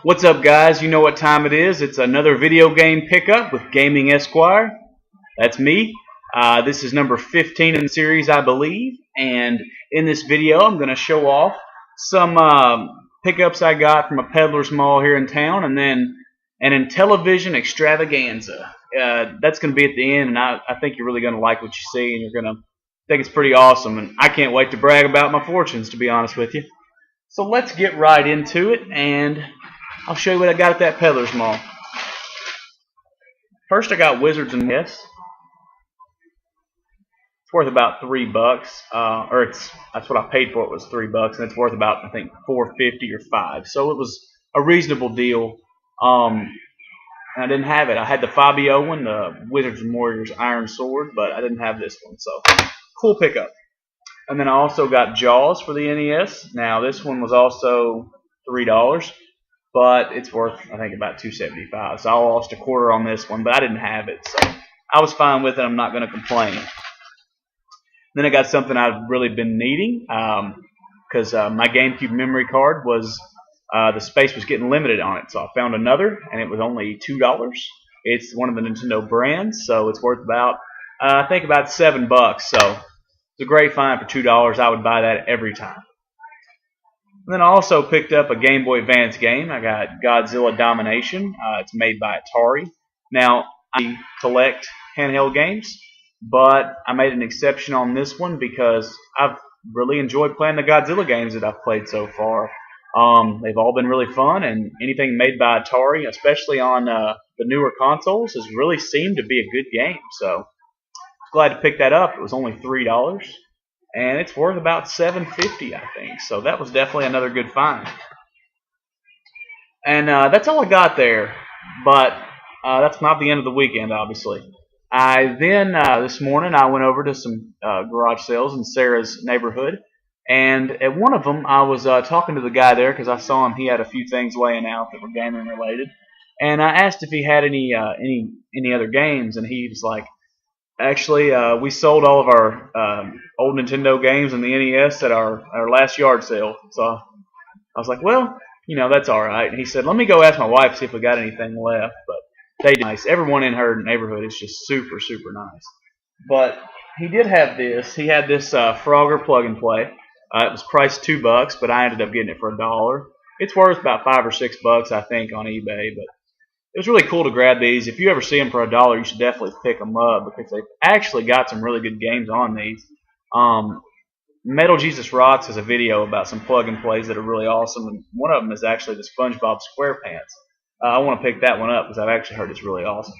What's up, guys? You know what time it is. It's another video game pickup with GamingEsquire. That's me. This is number 15 in the series, I believe. And in this video, I'm going to show off some pickups I got from a peddler's mall here in town, and then an Intellivision extravaganza. That's going to be at the end, and I think you're really going to like what you see, and you're going to think it's pretty awesome. And I can't wait to brag about my fortunes, to be honest with you. So let's get right into it, and I'll show you what I got at that peddler's mall. First, I got Wizards and Yes. It's worth about $3, that's what I paid for. It was $3, and it's worth about, I think, $4.50 or $5. So it was a reasonable deal. And I didn't have it. I had the Fabio one, the Wizards and Warriors Iron Sword, but I didn't have this one. So cool pickup. And then I also got Jaws for the NES. Now this one was also $3. But it's worth, I think, about $2.75. So I lost a quarter on this one, but I didn't have it, so I was fine with it. I'm not going to complain. Then I got something I've really been needing because my GameCube memory card was the space was getting limited on it. So I found another, and it was only $2. It's one of the Nintendo brands, so it's worth about I think about $7. So it's a great find for $2. I would buy that every time. And then I also picked up a Game Boy Advance game. I got Godzilla Domination. It's made by Atari. Now, I collect handheld games, but I made an exception on this one because I've really enjoyed playing the Godzilla games that I've played so far. They've all been really fun, and anything made by Atari, especially on the newer consoles, has really seemed to be a good game. So, I was glad to pick that up. It was only $3. And it's worth about $7.50, I think. So that was definitely another good find. And that's all I got there. But that's not the end of the weekend, obviously. I then, this morning, I went over to some garage sales in Sarah's neighborhood. And at one of them, I was talking to the guy there because I saw him. He had a few things laying out that were gaming related. And I asked if he had any other games. And he was like, actually, we sold all of our old Nintendo games and the NES at our last yard sale. So I was like, well, that's all right. And he said, let me go ask my wife, see if we got anything left. But they did nice. Everyone in her neighborhood is just super, super nice. But he did have this. He had this Frogger plug and play. It was priced $2, but I ended up getting it for $1. It's worth about $5 or $6, I think, on eBay. But it was really cool to grab these. If you ever see them for $1, you should definitely pick them up because they've actually got some really good games on these. Metal Jesus Rocks has a video about some plug-and-plays that are really awesome, and one of them is actually the SpongeBob SquarePants. I want to pick that one up because I've actually heard it's really awesome.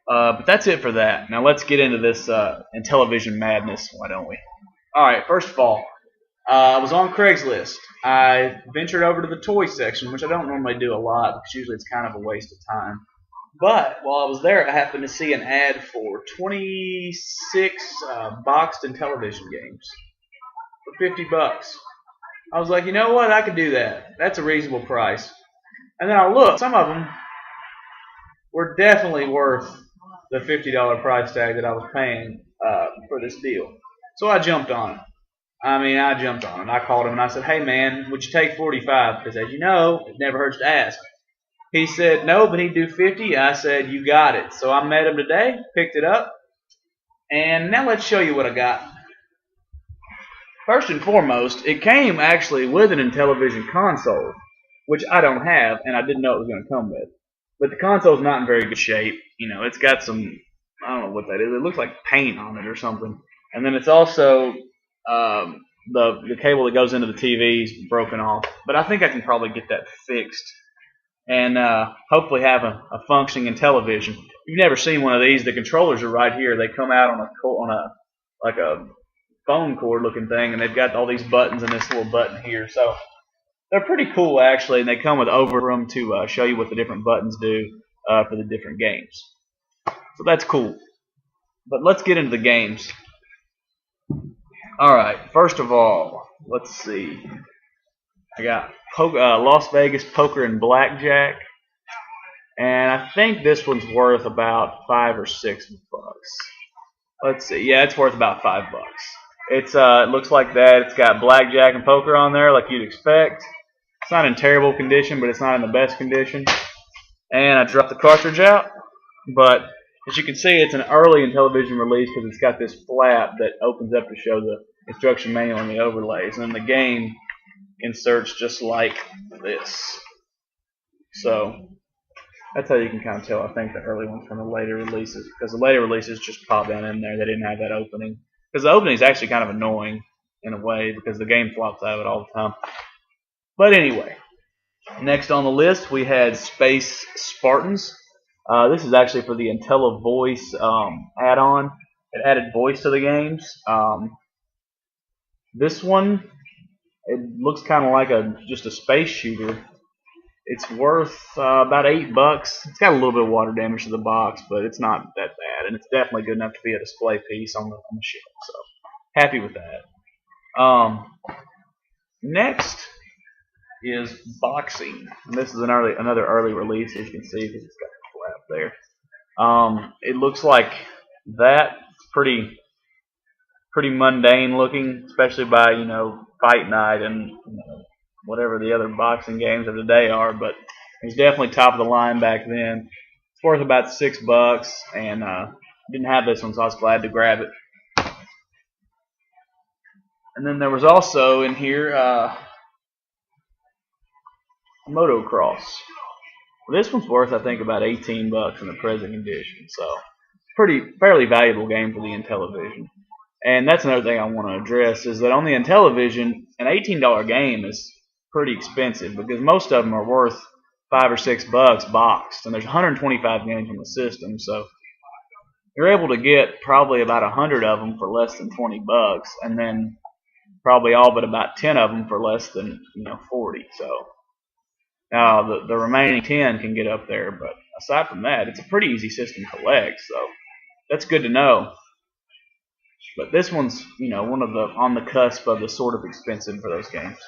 But that's it for that. Now let's get into this Intellivision madness, why don't we? Alright, first of all, I was on Craigslist. I ventured over to the toy section, which I don't normally do a lot because usually it's kind of a waste of time. But while I was there, I happened to see an ad for 26 boxed Intellivision games for $50. I was like, you know what? I could do that. That's a reasonable price. And then I looked. Some of them were definitely worth the $50 price tag that I was paying for this deal. So I jumped on it. I jumped on it. I called him and I said, hey man, would you take 45? Because as you know, it never hurts to ask. He said no, but he'd do 50. I said, you got it. So I met him today, picked it up, and now let's show you what I got. First and foremost, it came actually with an Intellivision console, which I don't have, and I didn't know it was going to come with. But the console's not in very good shape. It's got some, I don't know what that is. It looks like paint on it or something. And then it's also the cable that goes into the TV is broken off, but I think I can probably get that fixed and hopefully have a functioning Intellivision. If you've never seen one of these, the controllers are right here. They come out on a phone cord looking thing, and they've got all these buttons and this little button here. So they're pretty cool actually, and they come with over them to show you what the different buttons do for the different games. So that's cool. But let's get into the games. Alright, first of all, let's see. I got Las Vegas Poker and Blackjack. And I think this one's worth about $5 or $6. Let's see. Yeah, it's worth about $5. It looks like that. It's got Blackjack and Poker on there like you'd expect. not in terrible condition, but it's not in the best condition. And I dropped the cartridge out, but as you can see, it's an early Intellivision release because it's got this flap that opens up to show the instruction manual and the overlays, and then the game inserts just like this. So that's how you can kind of tell, I think, the early ones from the later releases, because the later releases just pop in there. They didn't have that opening, because the opening is actually kind of annoying in a way because the game flops out of it all the time. But anyway, next on the list we had Space Spartans. This is actually for the Intellivoice add-on. It added voice to the games. This one, it looks kind of like just a space shooter. It's worth about $8. It's got a little bit of water damage to the box, but it's not that bad, and it's definitely good enough to be a display piece on the shelf. So happy with that. Next is boxing, and this is another early release, as you can see, because it's got a flap there. It looks like that. It's pretty mundane looking, especially by Fight Night and whatever the other boxing games of the day are, but it was definitely top of the line back then. It's worth about $6, and didn't have this one, so I was glad to grab it. And then there was also in here motocross. This one's worth, I think, about $18 in the present condition, so fairly valuable game for the Intellivision. And that's another thing I want to address, is that on the Intellivision, an $18 game is pretty expensive because most of them are worth $5 or $6 boxed, and there's 125 games in the system, so you're able to get probably about 100 of them for less than $20, and then probably all but about 10 of them for less than 40. So now the remaining 10 can get up there, but aside from that, it's a pretty easy system to collect, so that's good to know. But this one's one of the on the cusp of the sort of expensive for those games.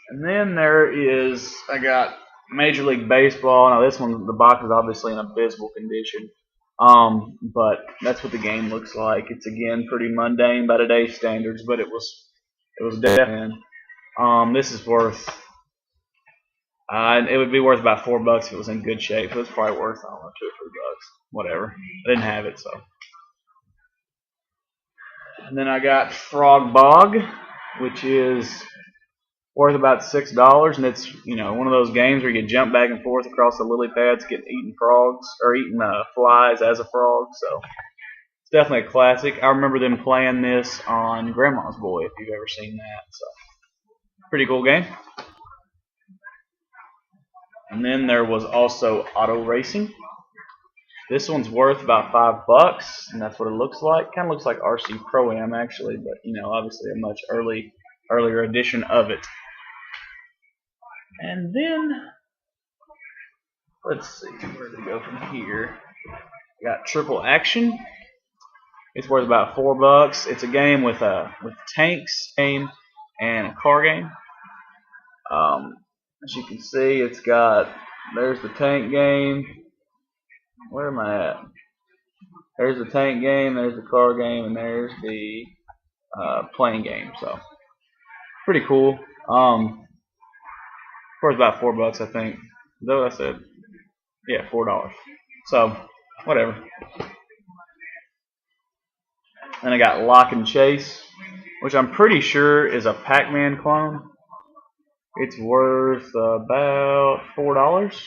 And then I got Major League Baseball. Now this one, the box is obviously in abysmal condition, but that's what the game looks like. It's again pretty mundane by today's standards, but it was definitely. This is worth. It would be worth about $4 if it was in good shape. So it's probably worth, I don't know, $2 or $3, whatever. I didn't have it, so. And then I got Frog Bog, which is worth about $6, and it's one of those games where you jump back and forth across the lily pads, getting eating frogs or eating flies as a frog. So it's definitely a classic. I remember them playing this on Grandma's Boy, if you've ever seen that. So pretty cool game. And then there was also Auto Racing. This one's worth about $5, and that's what it looks like. Kind of looks like RC Pro-Am actually, but obviously a much earlier edition of it. And then let's see where to go from here. We got Triple Action. It's worth about $4. It's a game with tanks game and a car game. As you can see, it's got there's the tank game. Where am I at? There's the tank game, there's the car game, and there's the plane game. So pretty cool. Worth about $4, I think. Though I said, yeah, $4. So whatever. Then I got Lock and Chase, which I'm pretty sure is a Pac-Man clone. It's worth about $4.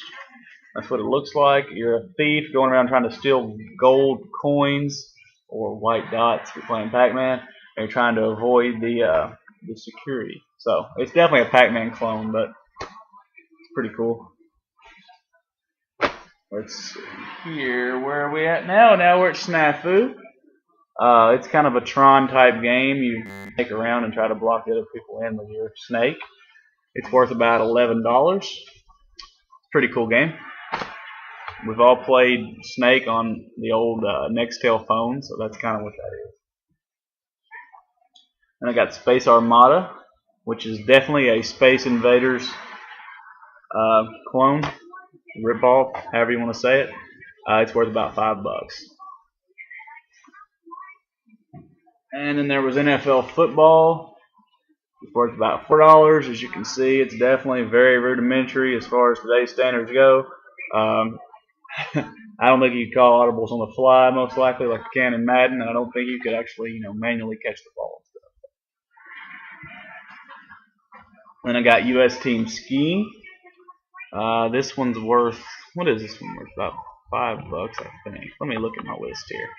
That's what it looks like. You're a thief going around trying to steal gold coins or white dots if you're playing Pac-Man, and you're trying to avoid the security. So it's definitely a Pac-Man clone, but it's pretty cool. Let's see here. Where are we at now? Now we're at Snafu. It's kind of a Tron type game. You take around and try to block the other people in with your snake. It's worth about $11. Pretty cool game. We've all played Snake on the old Nextel phone, so that's kind of what that is. And I got Space Armada, which is definitely a Space Invaders clone, ripoff, however you want to say it. It's worth about $5. And then there was NFL football. It's worth about $4. As you can see, it's definitely very rudimentary as far as today's standards go. Um, I don't think you could call audibles on the fly, most likely, like you can in Madden, and I don't think you could actually, manually catch the ball. Then I got U.S. Team Skiing. This one's worth, what is this one worth? About $5, I think. Let me look at my list here.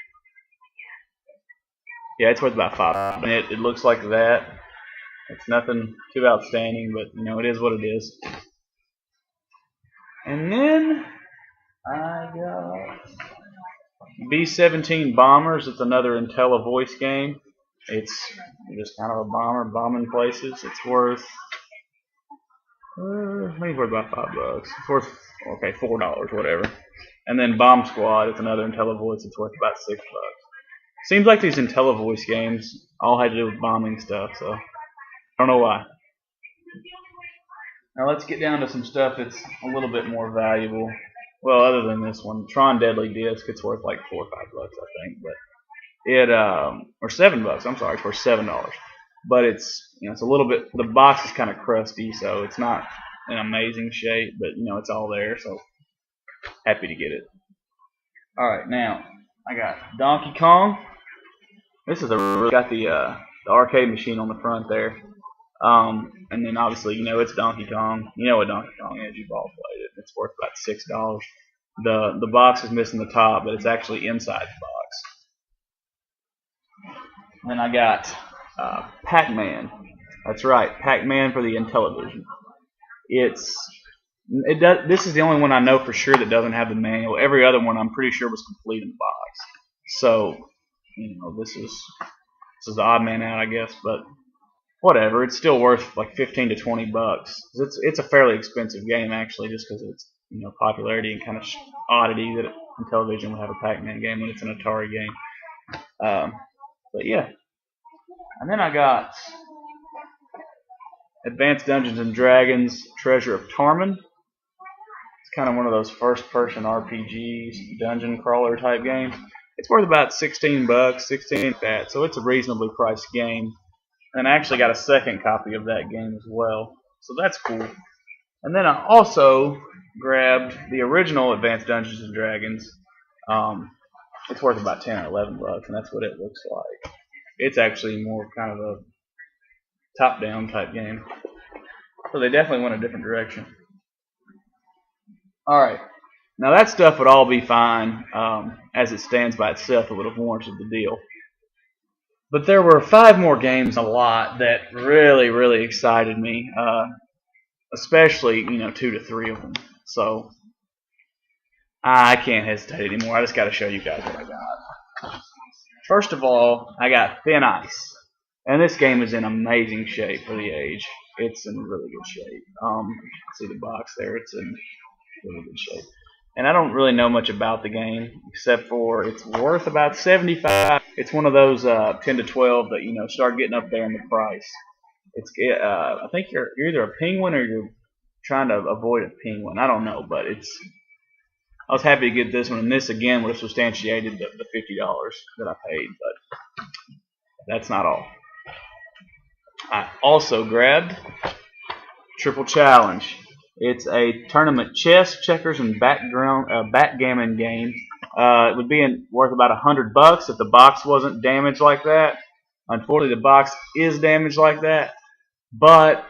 Yeah, it's worth about $5. And it looks like that. It's nothing too outstanding, but it is what it is. And then I got B-17 Bombers. It's another Intellivoice game. It's just kind of a bomber bombing places. It's worth maybe worth about $5. It's worth $4, whatever. And then Bomb Squad. It's another Intellivoice. It's worth about $6. Seems like these Intellivoice games all had to do with bombing stuff, so I don't know why. Now let's get down to some stuff that's a little bit more valuable. Well, other than this one, Tron Deadly Disc. It's worth like $4 or $5, I think, but it or $7. I'm sorry, it's worth $7. But it's it's a little bit. The box is kind of crusty, so it's not in amazing shape, but it's all there, so happy to get it. All right, now I got Donkey Kong. This is got the arcade machine on the front there. And then obviously, it's Donkey Kong. You know what Donkey Kong is. You've all played it. It's worth about $6. The box is missing the top, but it's actually inside the box. And then I got Pac-Man. That's right, Pac-Man for the Intellivision. This is the only one I know for sure that doesn't have the manual. Every other one I'm pretty sure was complete in the box. So, this is the odd man out, I guess, but whatever. It's still worth like $15 to $20. It's a fairly expensive game actually, just because of its popularity and kind of oddity that Intellivision would have a Pac-Man game when it's an Atari game. But yeah, and then I got Advanced Dungeons and Dragons: Treasure of Tarman. It's kind of one of those first-person RPGs, dungeon crawler type games. It's worth about $16, 16 that, so it's a reasonably priced game. And I actually got a second copy of that game as well, so that's cool. And then I also grabbed the original Advanced Dungeons and Dragons. It's worth about $10 or $11, and that's what it looks like. It's actually more kind of a top-down type game, so they definitely went a different direction. All right, now that stuff would all be fine as it stands by itself. It would have warranted the deal. But there were 5 more games, a lot, that really, really excited me, especially 2 to 3 of them. So I can't hesitate anymore. I just got to show you guys what I got. First of all, I got Thin Ice, and this game is in amazing shape for the age. It's in really good shape. See the box there? It's in really good shape. And I don't really know much about the game, except for it's worth about $75. It's one of those 10 to 12 that start getting up there in the price. I think you're either a penguin or you're trying to avoid a penguin. I don't know, but I was happy to get this one, and this again would have substantiated the $50 that I paid, but that's not all. I also grabbed Triple Challenge. It's a tournament chess, checkers, and backgammon game. It would be worth about $100 if the box wasn't damaged like that. Unfortunately, the box is damaged like that. But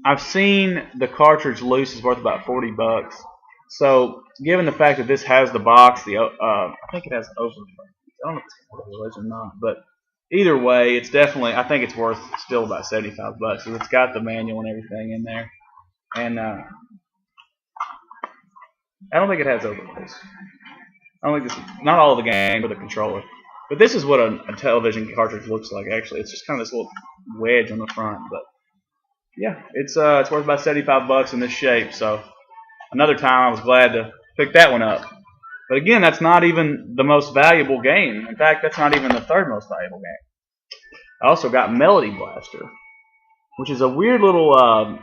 I've seen the cartridge loose is worth about $40. So, given the fact that this has the box, I think it has overlays. I don't know if it's got overlays or not, but either way, it's definitely. I think it's worth still about $75 because it's got the manual and everything in there. And I don't think it has overlays. I don't think not all of the game, but the controller. But this is what a television cartridge looks like. Actually, it's just kind of this little wedge on the front. But yeah, it's worth about $75 in this shape. So another time, I was glad to pick that one up. But again, that's not even the most valuable game. In fact, that's not even the third most valuable game. I also got Melody Blaster, which is a weird little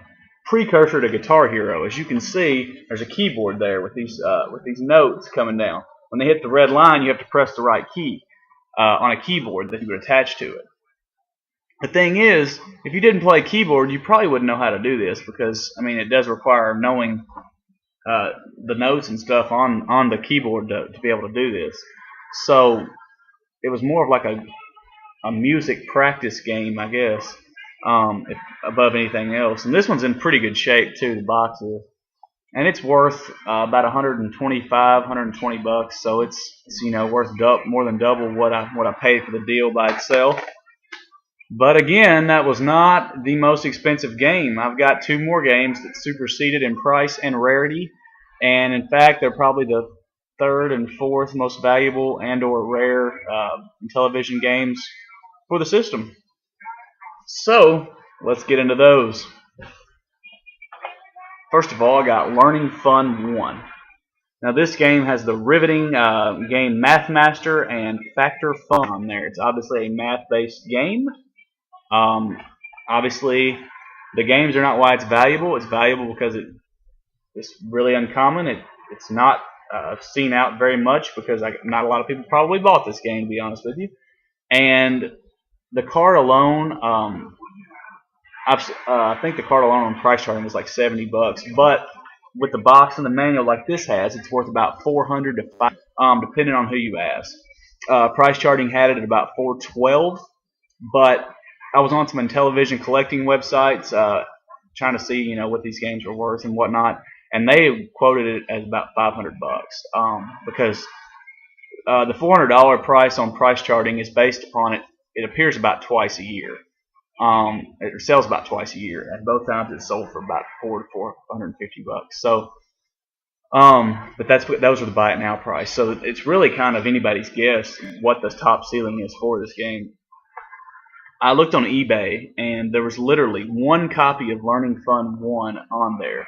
precursor to Guitar Hero. As you can see, there's a keyboard there with these notes coming down. When they hit the red line, you have to press the right key on a keyboard that you would attach to it. The thing is, if you didn't play keyboard, you probably wouldn't know how to do this because, I mean, it does require knowing the notes and stuff on the keyboard to be able to do this. So it was more of like a music practice game, I guess, if, above anything else. And this one's in pretty good shape too. The box is, and it's worth about 125, 120 bucks. So it's worth more than double what I paid for the deal by itself. But again, that was not the most expensive game. I've got two more games that superseded in price and rarity, and in fact, they're probably the third and fourth most valuable and/or rare Intellivision games for the system. So let's get into those. First of all, I got Learning Fun 1. Now this game has the riveting game Math Master and Factor Fun on there. It's obviously a math-based game. Obviously, the games are not why it's valuable. It's valuable because it's really uncommon. It's not seen out very much because not a lot of people probably bought this game, to be honest with you. And the card alone, I think the card alone on price charting was like 70 bucks. But with the box and the manual like this has, it's worth about 400 to 500, depending on who you ask. Price charting had it at about 412, but I was on some Intellivision collecting websites trying to see, what these games were worth and whatnot, and they quoted it as about 500 bucks because the $400 price on price charting is based upon it appears about twice a year. It sells about twice a year, and both times it's sold for about 450 bucks. So, but those are the buy it now price. So it's really kind of anybody's guess what the top ceiling is for this game. I looked on eBay, and there was literally one copy of Learning Fun 1 on there,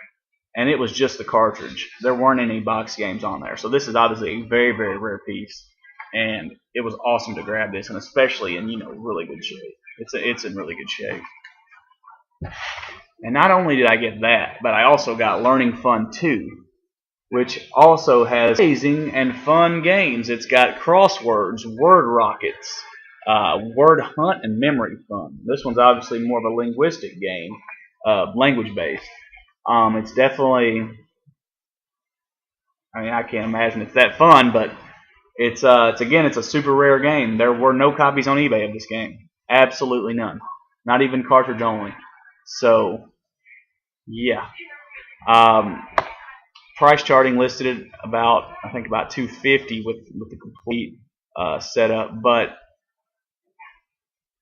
and it was just the cartridge. There weren't any box games on there. So this is obviously a very, very rare piece, and it was awesome to grab this, and especially in really good shape. It's in really good shape. And not only did I get that, but I also got Learning Fun 2, which also has amazing and fun games. It's got crosswords, word rockets, word hunt, and memory fun. This one's obviously more of a linguistic game, language based. It's definitely, I can't imagine it's that fun, but it's a super rare game. There were no copies on eBay of this game, absolutely none, not even cartridge only. So yeah, price charting listed it about about 250 with the complete setup, but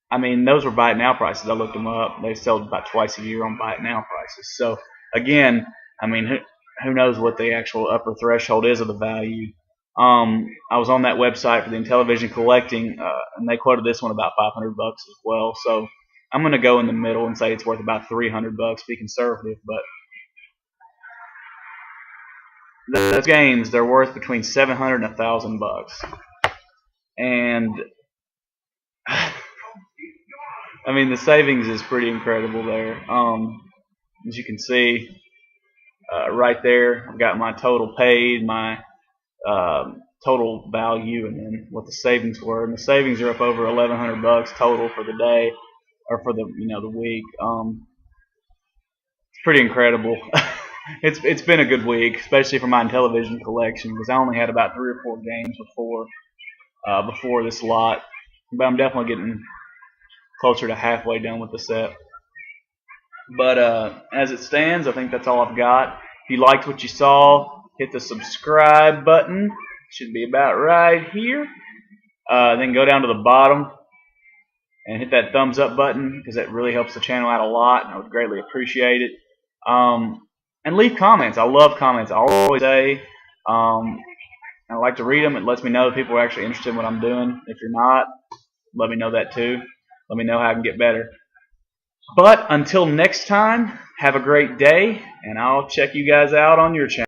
those were buy it now prices. I looked them up. They sell about twice a year on buy it now prices. So again, who knows what the actual upper threshold is of the value. I was on that website for the Intellivision collecting, and they quoted this one about 500 bucks as well. So I'm going to go in the middle and say it's worth about 300 bucks, be conservative. But those games, they're worth between 700 and 1,000 bucks. And the savings is pretty incredible there. As you can see, right there, I've got my total paid, my total value, and then what the savings were. And the savings are up over 1,100 bucks total for the day, or for the the week. It's pretty incredible. It's been a good week, especially for my Intellivision collection, because I only had about 3 or 4 games before this lot, but I'm definitely getting closer to halfway done with the set. But as it stands, I think that's all I've got. If you liked what you saw, hit the subscribe button. Should be about right here. Then go down to the bottom and hit that thumbs up button, because that really helps the channel out a lot, and I would greatly appreciate it. And leave comments. I love comments. I always say, I like to read them. It lets me know that people are actually interested in what I'm doing. If you're not, let me know that too. Let me know how I can get better. But until next time, have a great day, and I'll check you guys out on your channel.